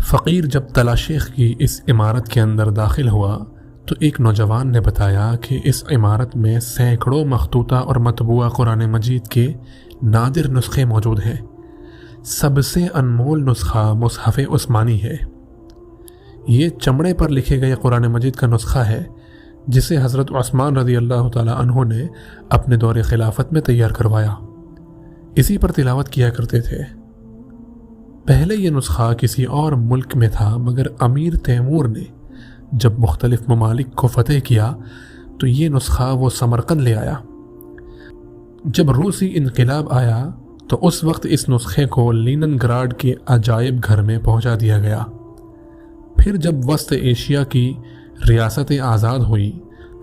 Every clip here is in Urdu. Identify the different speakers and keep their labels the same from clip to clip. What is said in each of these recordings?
Speaker 1: فقیر جب تلا شیخ کی اس عمارت کے اندر داخل ہوا تو ایک نوجوان نے بتایا کہ اس عمارت میں سینکڑوں مخطوطہ اور مطبوعہ قرآن مجید کے نادر نسخے موجود ہیں۔ سب سے انمول نسخہ مصحف عثمانی ہے۔ یہ چمڑے پر لکھے گئے قرآن مجید کا نسخہ ہے جسے حضرت عثمان رضی اللہ تعالی عنہ نے اپنے دور خلافت میں تیار کروایا۔ اسی پر تلاوت کیا کرتے تھے۔ پہلے یہ نسخہ کسی اور ملک میں تھا، مگر امیر تیمور نے جب مختلف ممالک کو فتح کیا تو یہ نسخہ وہ سمرقند لے آیا۔ جب روسی انقلاب آیا تو اس وقت اس نسخے کو لینن گراڈ کے عجائب گھر میں پہنچا دیا گیا۔ پھر جب وسط ایشیا کی ریاستیں آزاد ہوئی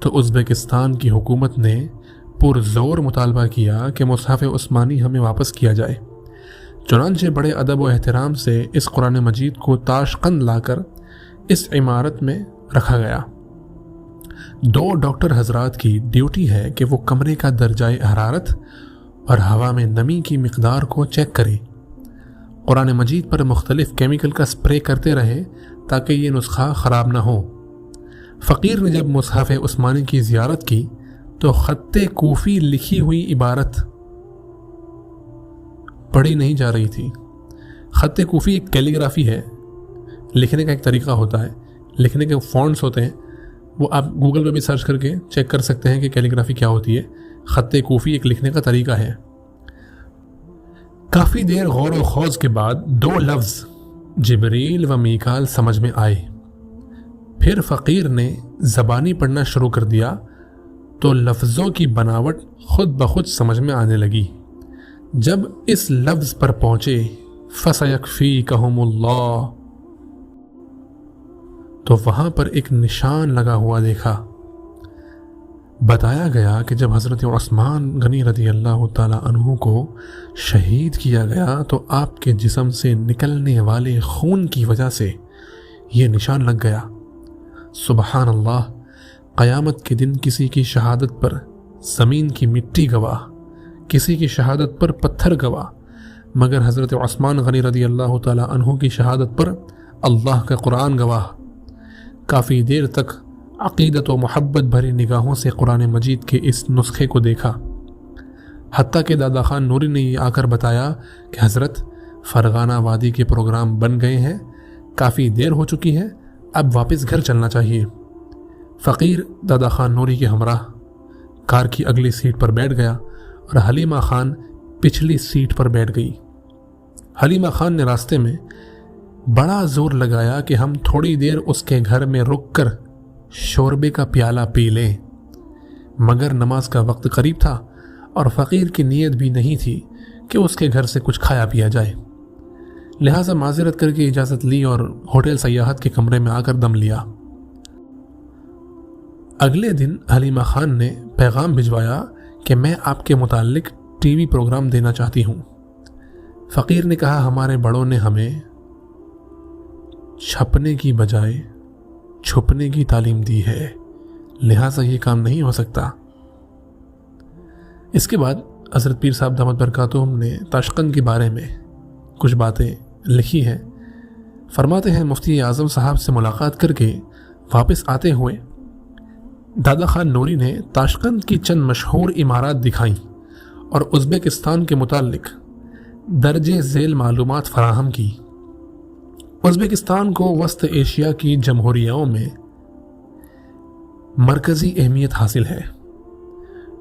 Speaker 1: تو ازبکستان کی حکومت نے پرزور مطالبہ کیا کہ مصحف عثمانی ہمیں واپس کیا جائے۔ چنانچہ بڑے ادب و احترام سے اس قرآن مجید کو تاشقند لا کر اس عمارت میں رکھا گیا۔ 2 ڈاکٹر حضرات کی ڈیوٹی ہے کہ وہ کمرے کا درجہ حرارت اور ہوا میں نمی کی مقدار کو چیک کریں۔ قرآن مجید پر مختلف کیمیکل کا سپرے کرتے رہے تاکہ یہ نسخہ خراب نہ ہو۔ فقیر نے جب مصحف عثمانی کی زیارت کی تو خط کوفی لکھی ہوئی عبارت پڑھی نہیں جا رہی تھی۔ خط کوفی ایک کیلیگرافی ہے، لکھنے کا ایک طریقہ ہوتا ہے، لکھنے کے فونٹس ہوتے ہیں، وہ آپ گوگل پہ بھی سرچ کر کے چیک کر سکتے ہیں کہ کیلیگرافی کیا ہوتی ہے۔ خط کوفی ایک لکھنے کا طریقہ ہے۔ کافی دیر غور و خوض کے بعد 2 لفظ جبریل و میکال سمجھ میں آئے۔ پھر فقیر نے زبانی پڑھنا شروع کر دیا تو لفظوں کی بناوٹ خود بخود سمجھ میں آنے لگی۔ جب اس لفظ پر پہنچے فَسَيَكْفِيكَهُمُ اللَّهُ تو وہاں پر ایک نشان لگا ہوا دیکھا۔ بتایا گیا کہ جب حضرت عثمان غنی رضی اللہ تعالی عنہ کو شہید کیا گیا تو آپ کے جسم سے نکلنے والے خون کی وجہ سے یہ نشان لگ گیا۔ سبحان اللہ، قیامت کے دن کسی کی شہادت پر زمین کی مٹی گواہ، کسی کی شہادت پر پتھر گواہ، مگر حضرت عثمان غنی رضی اللہ تعالی عنہ کی شہادت پر اللہ کا قرآن گواہ۔ کافی دیر تک عقیدت و محبت بھری نگاہوں سے قرآن مجید کے اس نسخے کو دیکھا، حتیٰ کہ دادا خان نوری نے یہ آ کر بتایا کہ حضرت فرغانہ وادی کے پروگرام بن گئے ہیں، کافی دیر ہو چکی ہے، اب واپس گھر چلنا چاہیے۔ فقیر دادا خان نوری کے ہمراہ کار کی اگلی سیٹ پر بیٹھ گیا اور حلیمہ خان پچھلی سیٹ پر بیٹھ گئی۔ حلیمہ خان نے راستے میں بڑا زور لگایا کہ ہم تھوڑی دیر اس کے گھر میں رک کر شوربے کا پیالہ پی لیں، مگر نماز کا وقت قریب تھا اور فقیر کی نیت بھی نہیں تھی کہ اس کے گھر سے کچھ کھایا پیا جائے، لہٰذا معذرت کر کے اجازت لی اور ہوٹل سیاحت کے کمرے میں آ کر دم لیا۔ اگلے دن حلیمہ خان نے پیغام بھجوایا کہ میں آپ کے متعلق ٹی وی پروگرام دینا چاہتی ہوں۔ فقیر نے کہا ہمارے بڑوں نے ہمیں چھپنے کی بجائے چھپنے کی تعلیم دی ہے، لہٰذا یہ کام نہیں ہو سکتا۔ اس کے بعد حضرت پیر صاحب دامت برکاتہم نے تاشقند کے بارے میں کچھ باتیں لکھی ہیں۔ فرماتے ہیں مفتی اعظم صاحب سے ملاقات کر کے واپس آتے ہوئے دادا خان نوری نے تاشقند کی چند مشہور عمارات دکھائیں اور ازبکستان کے متعلق درجہ ذیل معلومات فراہم کی۔ ازبکستان کو وسط ایشیا کی جمہوریوں میں مرکزی اہمیت حاصل ہے۔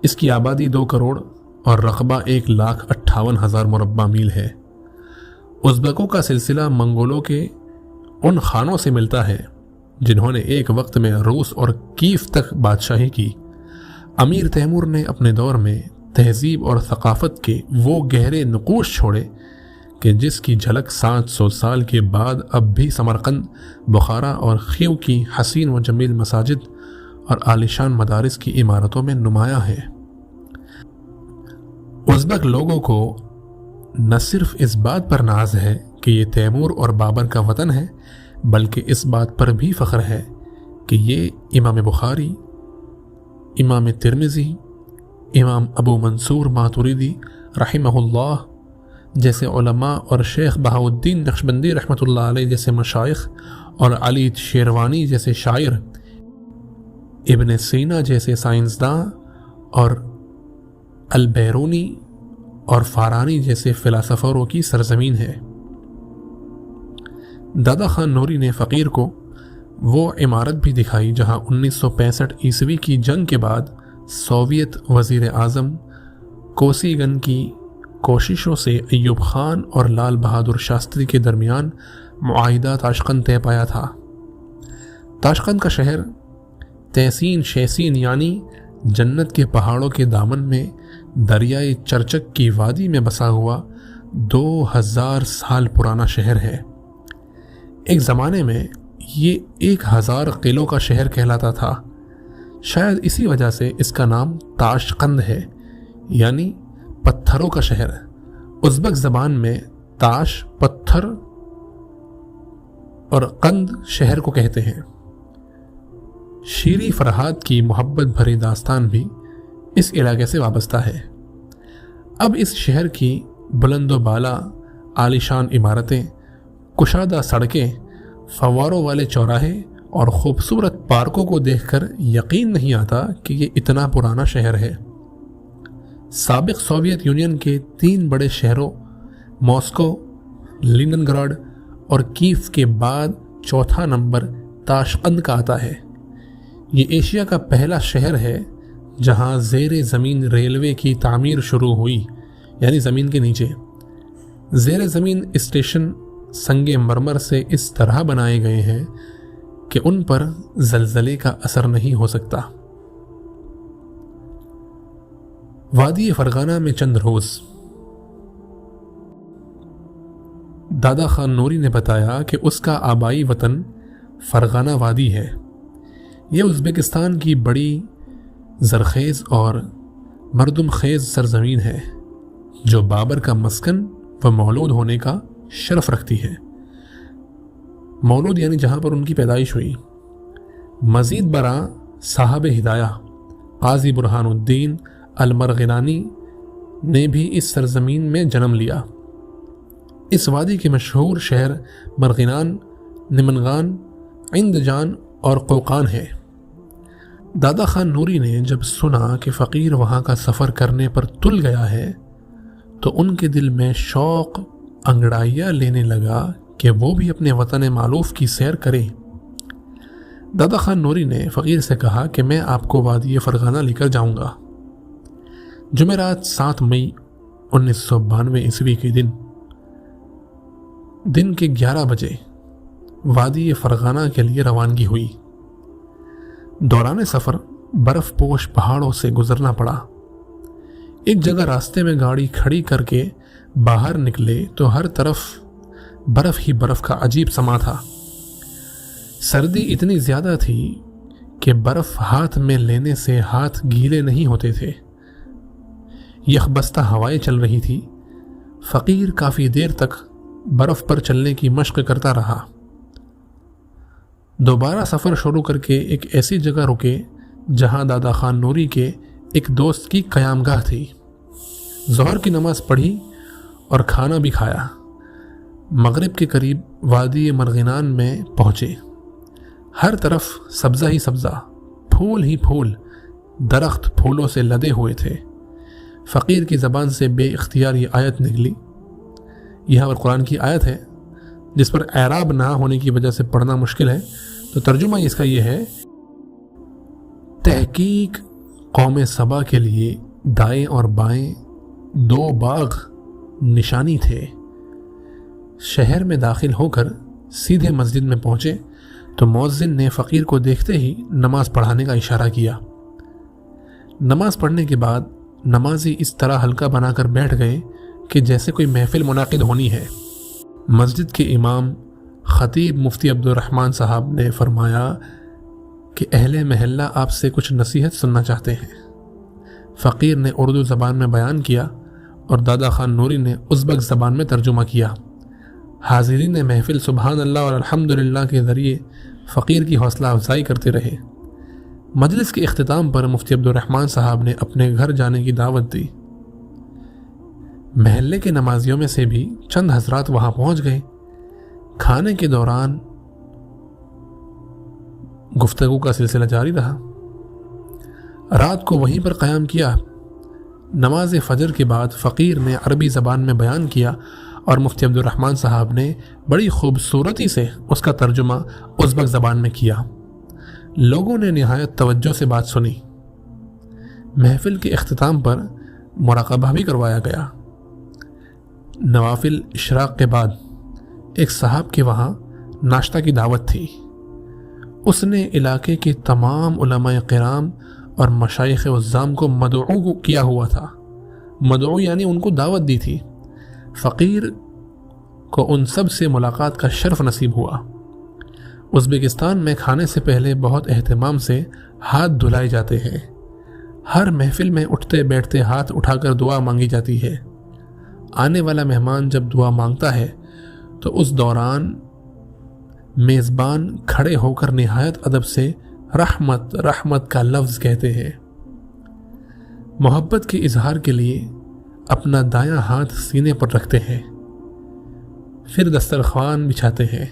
Speaker 1: اس کی آبادی 2 کروڑ اور رقبہ 1,58,000 مربع میل ہے۔ ازبکوں کا سلسلہ منگولوں کے ان خانوں سے ملتا ہے جنہوں نے ایک وقت میں روس اور کیف تک بادشاہی کی۔ امیر تیمور نے اپنے دور میں تہذیب اور ثقافت کے وہ گہرے نقوش چھوڑے کہ جس کی جھلک 700 سال کے بعد اب بھی سمرقند، بخارا اور خیو کی حسین و جمیل مساجد اور عالیشان مدارس کی عمارتوں میں نمایاں ہے۔ ازبک لوگوں کو نہ صرف اس بات پر ناز ہے کہ یہ تیمور اور بابر کا وطن ہے، بلکہ اس بات پر بھی فخر ہے کہ یہ امام بخاری، امام ترمذی، امام ابو منصور ماتوریدی رحمہ اللہ جیسے علماء اور شیخ بہاؤالدین نقشبندی رحمۃ اللہ علیہ جیسے مشائخ، اور علی شیروانی جیسے شاعر، ابن سینا جیسے سائنسداں، اور البیرونی اور فارانی جیسے فلاسفروں کی سرزمین ہے۔ دادا خان نوری نے فقیر کو وہ عمارت بھی دکھائی جہاں 1965 عیسوی کی جنگ کے بعد سوویت وزیر اعظم کوسیگن کی کوششوں سے ایوب خان اور لال بہادر شاستری کے درمیان معاہدہ تاشقند طے پایا تھا۔ تاشقند کا شہر تحسین شیسین یعنی جنت کے پہاڑوں کے دامن میں دریائے چرچک کی وادی میں بسا ہوا 2000 سال پرانا شہر ہے۔ ایک زمانے میں یہ 1000 قلعوں کا شہر کہلاتا تھا۔ شاید اسی وجہ سے اس کا نام تاشقند ہے، یعنی پتھروں کا شہر۔ ازبک زبان میں تاش پتھر اور قند شہر کو کہتے ہیں۔ شیریں فرہاد کی محبت بھری داستان بھی اس علاقے سے وابستہ ہے۔ اب اس شہر کی بلند و بالا عالیشان عمارتیں، کشادہ سڑکیں، فواروں والے چوراہے اور خوبصورت پارکوں کو دیکھ کر یقین نہیں آتا کہ یہ اتنا پرانا شہر ہے۔ سابق سوویت یونین کے 3 بڑے شہروں ماسکو، لیننگراڈ اور کیف کے بعد چوتھا نمبر تاشقند کا آتا ہے۔ یہ ایشیا کا پہلا شہر ہے جہاں زیر زمین ریلوے کی تعمیر شروع ہوئی، یعنی زمین کے نیچے۔ زیر زمین اسٹیشن سنگ مرمر سے اس طرح بنائے گئے ہیں کہ ان پر زلزلے کا اثر نہیں ہو سکتا۔ وادی فرغانہ میں چند روز۔ دادا خان نوری نے بتایا کہ اس کا آبائی وطن فرغانہ وادی ہے۔ یہ ازبکستان کی بڑی زرخیز اور مردم خیز سرزمین ہے جو بابر کا مسکن و مولود ہونے کا شرف رکھتی ہے۔ مولود یعنی جہاں پر ان کی پیدائش ہوئی۔ مزید برآں صاحب ہدایہ قاضی برہان الدین المرغنانی نے بھی اس سرزمین میں جنم لیا۔ اس وادی کے مشہور شہر مرغنان، نمنگان، عندجان اور قوقان ہے۔ دادا خان نوری نے جب سنا کہ فقیر وہاں کا سفر کرنے پر تل گیا ہے تو ان کے دل میں شوق انگڑائیاں لینے لگا کہ وہ بھی اپنے وطن مالوف کی سیر کرے۔ دادا خان نوری نے فقیر سے کہا کہ میں آپ کو وادی فرغانہ لے کر جاؤں گا۔ جمعرات 7 مئی 1992 عیسوی کے دن کے 11 بجے وادی فرغانہ کے لیے روانگی ہوئی۔ دوران سفر برف پوش پہاڑوں سے گزرنا پڑا۔ ایک جگہ راستے میں گاڑی کھڑی کر کے باہر نکلے تو ہر طرف برف ہی برف کا عجیب سما تھا۔ سردی اتنی زیادہ تھی کہ برف ہاتھ میں لینے سے ہاتھ گیلے نہیں ہوتے تھے۔ یخبستہ ہوائیں چل رہی تھی۔ فقیر کافی دیر تک برف پر چلنے کی مشق کرتا رہا۔ دوبارہ سفر شروع کر کے ایک ایسی جگہ رکے جہاں دادا خان نوری کے ایک دوست کی قیام گاہ تھی۔ ظہر کی نماز پڑھی اور کھانا بھی کھایا۔ مغرب کے قریب وادی مرغنان میں پہنچے۔ ہر طرف سبزہ ہی سبزہ، پھول ہی پھول، درخت پھولوں سے لدے ہوئے تھے۔ فقیر کی زبان سے بے اختیار یہ آیت نکلی۔ یہاں پر قرآن کی آیت ہے جس پر اعراب نہ ہونے کی وجہ سے پڑھنا مشکل ہے، تو ترجمہ اس کا یہ ہے: تحقیق قوم سبا کے لیے دائیں اور بائیں 2 باغ نشانی تھے۔ شہر میں داخل ہو کر سیدھے مسجد میں پہنچے تو مؤذن نے فقیر کو دیکھتے ہی نماز پڑھانے کا اشارہ کیا۔ نماز پڑھنے کے بعد نمازی اس طرح حلقہ بنا کر بیٹھ گئے کہ جیسے کوئی محفل منعقد ہونی ہے۔ مسجد کے امام خطیب مفتی عبدالرحمن صاحب نے فرمایا کہ اہل محلہ آپ سے کچھ نصیحت سننا چاہتے ہیں۔ فقیر نے اردو زبان میں بیان کیا اور دادا خان نوری نے ازبک زبان میں ترجمہ کیا۔ حاضرین محفل سبحان اللہ اور الحمدللہ کے ذریعے فقیر کی حوصلہ افزائی کرتے رہے۔ مجلس کے اختتام پر مفتی عبدالرحمن صاحب نے اپنے گھر جانے کی دعوت دی۔ محلے کے نمازیوں میں سے بھی چند حضرات وہاں پہنچ گئے۔ کھانے کے دوران گفتگو کا سلسلہ جاری رہا۔ رات کو وہیں پر قیام کیا۔ نماز فجر کے بعد فقیر نے عربی زبان میں بیان کیا اور مفتی عبد الرحمن صاحب نے بڑی خوبصورتی سے اس کا ترجمہ ازبک زبان میں کیا۔ لوگوں نے نہایت توجہ سے بات سنی۔ محفل کے اختتام پر مراقبہ بھی کروایا گیا۔ نوافل اشراق کے بعد ایک صاحب کے وہاں ناشتہ کی دعوت تھی۔ اس نے علاقے کے تمام علماء کرام اور مشائخ عظام کو مدعو کیا ہوا تھا۔ مدعو یعنی ان کو دعوت دی تھی۔ فقیر کو ان سب سے ملاقات کا شرف نصیب ہوا۔ ازبکستان میں کھانے سے پہلے بہت اہتمام سے ہاتھ دھلائے جاتے ہیں۔ ہر محفل میں اٹھتے بیٹھتے ہاتھ اٹھا کر دعا مانگی جاتی ہے۔ آنے والا مہمان جب دعا مانگتا ہے تو اس دوران میزبان کھڑے ہو کر نہایت ادب سے رحمت رحمت کا لفظ کہتے ہیں۔ محبت کے اظہار کے لیے اپنا دایاں ہاتھ سینے پر رکھتے ہیں، پھر دسترخوان بچھاتے ہیں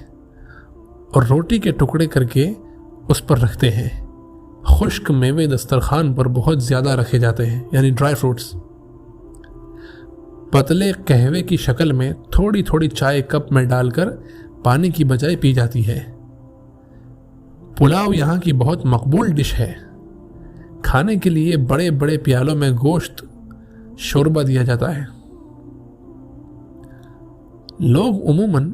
Speaker 1: اور روٹی کے ٹکڑے کر کے اس پر رکھتے ہیں۔ خشک میوے دسترخوان پر بہت زیادہ رکھے جاتے ہیں، یعنی ڈرائی فروٹس۔ پتلے قہوے کی شکل میں تھوڑی تھوڑی چائے کپ میں ڈال کر پانی کی بجائے پی جاتی ہے۔ پلاؤ یہاں کی بہت مقبول ڈش ہے۔ کھانے کے لیے بڑے بڑے پیالوں میں گوشت شوربہ دیا جاتا ہے۔ لوگ عموماً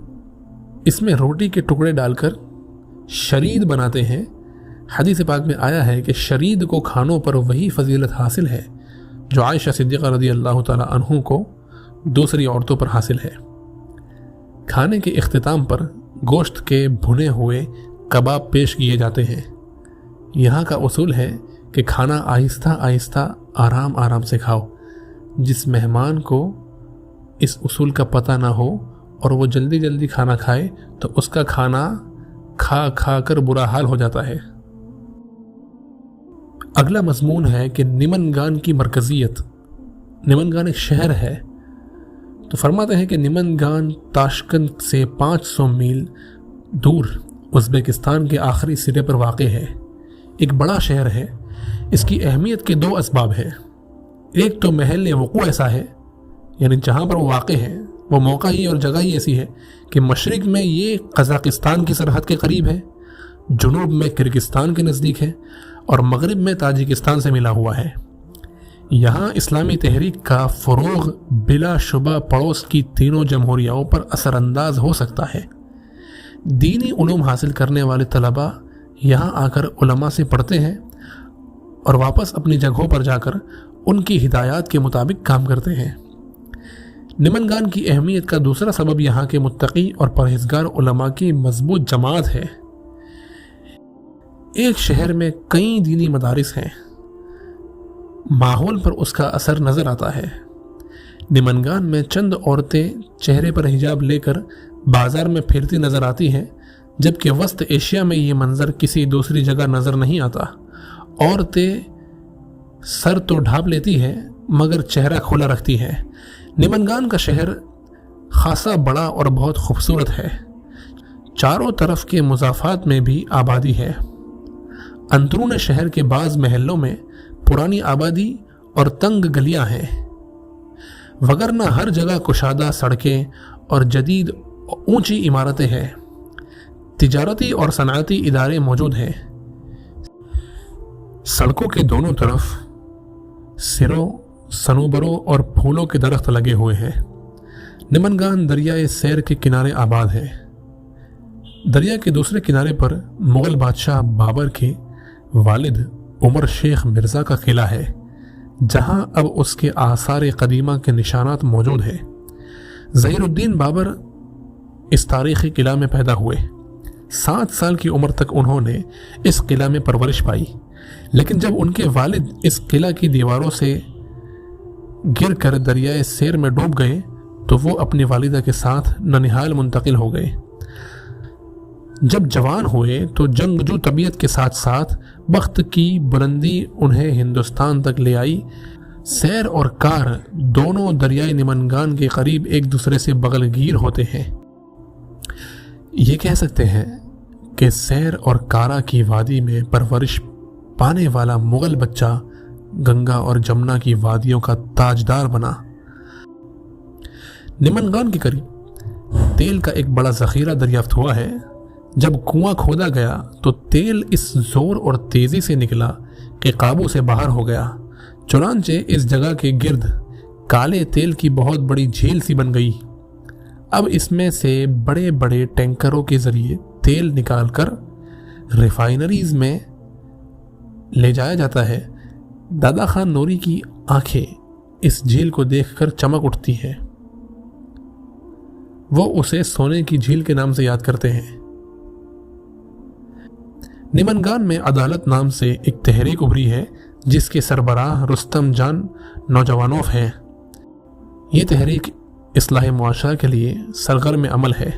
Speaker 1: اس میں روٹی کے ٹکڑے ڈال کر شرید بناتے ہیں۔ حدیث پاک میں آیا ہے کہ شرید کو کھانوں پر وہی فضیلت حاصل ہے جو عائشہ صدیقہ رضی اللہ تعالی عنہ کو دوسری عورتوں پر حاصل ہے۔ کھانے کے اختتام پر گوشت کے بھنے ہوئے کباب پیش کیے جاتے ہیں۔ یہاں کا اصول ہے کہ کھانا آہستہ آہستہ آرام آرام سے کھاؤ۔ جس مہمان کو اس اصول کا پتہ نہ ہو اور وہ جلدی جلدی کھانا کھائے تو اس کا کھانا کھا کھا کر برا حال ہو جاتا ہے۔ اگلا مضمون ہے کہ نمنگان کی مرکزیت۔ نمنگان ایک شہر ہے، تو فرماتے ہیں کہ نمنگان تاشکند سے 500 میل دور ازبکستان کے آخری سرے پر واقع ہے۔ ایک بڑا شہر ہے۔ اس کی اہمیت کے 2 اسباب ہیں۔ ایک تو محل وقوع ایسا ہے، یعنی جہاں پر وہ واقع ہے وہ موقع ہی اور جگہ ہی ایسی ہے کہ مشرق میں یہ قزاقستان کی سرحد کے قریب ہے، جنوب میں کرغزستان کے نزدیک ہے اور مغرب میں تاجکستان سے ملا ہوا ہے۔ یہاں اسلامی تحریک کا فروغ بلا شبہ پڑوس کی تینوں جمہوریوں پر اثر انداز ہو سکتا ہے۔ دینی علوم حاصل کرنے والے طلباء یہاں آ کر علماء سے پڑھتے ہیں اور واپس اپنی جگہوں پر جا کر ان کی ہدایات کے مطابق کام کرتے ہیں۔ نمنگان کی اہمیت کا دوسرا سبب یہاں کے متقی اور پرہیزگار علماء کی مضبوط جماعت ہے۔ ایک شہر میں کئی دینی مدارس ہیں، ماحول پر اس کا اثر نظر آتا ہے۔ نمنگان میں چند عورتیں چہرے پر حجاب لے کر بازار میں پھرتی نظر آتی ہیں، جبکہ وسط ایشیا میں یہ منظر کسی دوسری جگہ نظر نہیں آتا۔ عورتیں سر تو ڈھانپ لیتی ہیں مگر چہرہ کھلا رکھتی ہیں۔ نمنگان کا شہر خاصا بڑا اور بہت خوبصورت ہے۔ چاروں طرف کے مضافات میں بھی آبادی ہے۔ اندرون شہر کے بعض محلوں میں پرانی آبادی اور تنگ گلیاں ہیں، وگرنہ ہر جگہ کشادہ سڑکیں اور جدید اونچی عمارتیں ہیں۔ تجارتی اور صنعتی ادارے موجود ہیں۔ سڑکوں کے دونوں طرف سروں، صنوبروں اور پھولوں کے درخت لگے ہوئے ہیں۔ نمنگان دریائے سیر کے کنارے آباد ہے۔ دریا کے دوسرے کنارے پر مغل بادشاہ بابر کے والد عمر شیخ مرزا کا قلعہ ہے، جہاں اب اس کے آثار قدیمہ کے نشانات موجود ہیں۔ ظہیر الدین بابر اس تاریخی قلعہ میں پیدا ہوئے۔ 7 سال کی عمر تک انہوں نے اس قلعہ میں پرورش پائی، لیکن جب ان کے والد اس قلعہ کی دیواروں سے گر کر دریائے سیر میں ڈوب گئے تو وہ اپنی والدہ کے ساتھ ننہال منتقل ہو گئے۔ جب جوان ہوئے تو جنگجو طبیعت کے ساتھ ساتھ بخت کی بلندی انہیں ہندوستان تک لے آئی۔ سیر اور کار دونوں دریائے نمنگان کے قریب ایک دوسرے سے بغل گیر ہوتے ہیں۔ یہ کہہ سکتے ہیں کہ سیر اور کارا کی وادی میں پرورش پانے والا مغل بچہ گنگا اور جمنا کی وادیوں کا تاجدار بنا۔ نمنگان کے قریب تیل کا ایک بڑا ذخیرہ دریافت ہوا ہے۔ جب کنواں کھودا گیا تو تیل اس زور اور تیزی سے نکلا کہ قابو سے باہر ہو گیا، چنانچہ اس جگہ کے گرد کالے تیل کی بہت بڑی جھیل سی بن گئی۔ اب اس میں سے بڑے بڑے ٹینکروں کے ذریعے تیل نکال کر ریفائنریز میں لے جایا جاتا ہے۔ دادا خان نوری کی آنکھیں اس جھیل کو دیکھ کر چمک اٹھتی ہیں۔ وہ اسے سونے کی جھیل کے نام سے یاد کرتے ہیں۔ نمنگان میں عدالت نام سے ایک تحریک ابھری ہے جس کے سربراہ رستم جان نوجوانوف ہیں۔ یہ تحریک اصلاح معاشرہ کے لیے سرگرم عمل ہے۔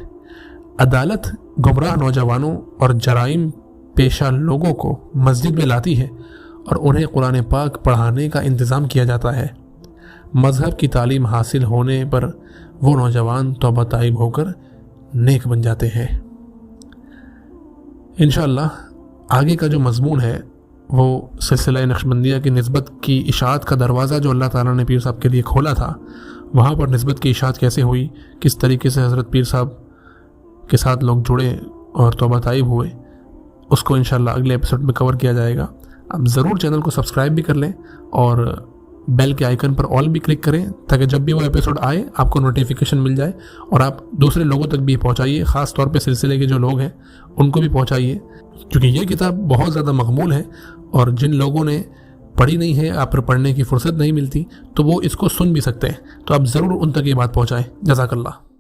Speaker 1: عدالت گمراہ نوجوانوں اور جرائم پیشہ لوگوں کو مسجد میں لاتی ہے اور انہیں قرآن پاک پڑھانے کا انتظام کیا جاتا ہے۔ مذہب کی تعلیم حاصل ہونے پر وہ نوجوان توبہ طائب ہو کر نیک بن جاتے ہیں۔ انشاءاللہ آگے کا جو مضمون ہے وہ سلسلہ نقشبندیہ کی نسبت کی اشاعت کا دروازہ جو اللہ تعالیٰ نے پیر صاحب کے لیے کھولا تھا، وہاں پر نسبت کی اشاعت کیسے ہوئی، کس طریقے سے حضرت پیر صاحب کے ساتھ لوگ جڑے اور توبہ طائب ہوئے، اس کو انشاءاللہ اگلے ایپیسوڈ میں کور کیا جائے گا۔ آپ ضرور چینل کو سبسکرائب بھی کر لیں اور بیل کے آئیکن پر آل بھی کلک کریں تاکہ جب بھی وہ ایپیسوڈ آئے آپ کو نوٹیفیکیشن مل جائے اور آپ دوسرے لوگوں تک بھی پہنچائیے، خاص طور پہ سلسلے کے جو لوگ ہیں ان کو بھی پہنچائیے، کیونکہ یہ کتاب بہت زیادہ مقبول ہے اور جن لوگوں نے پڑھی نہیں ہے، آپ پر پڑھنے کی فرصت نہیں ملتی، تو وہ اس کو سن بھی سکتے ہیں، تو آپ ضرور ان تک یہ بات پہنچائیں۔ جزاک اللہ۔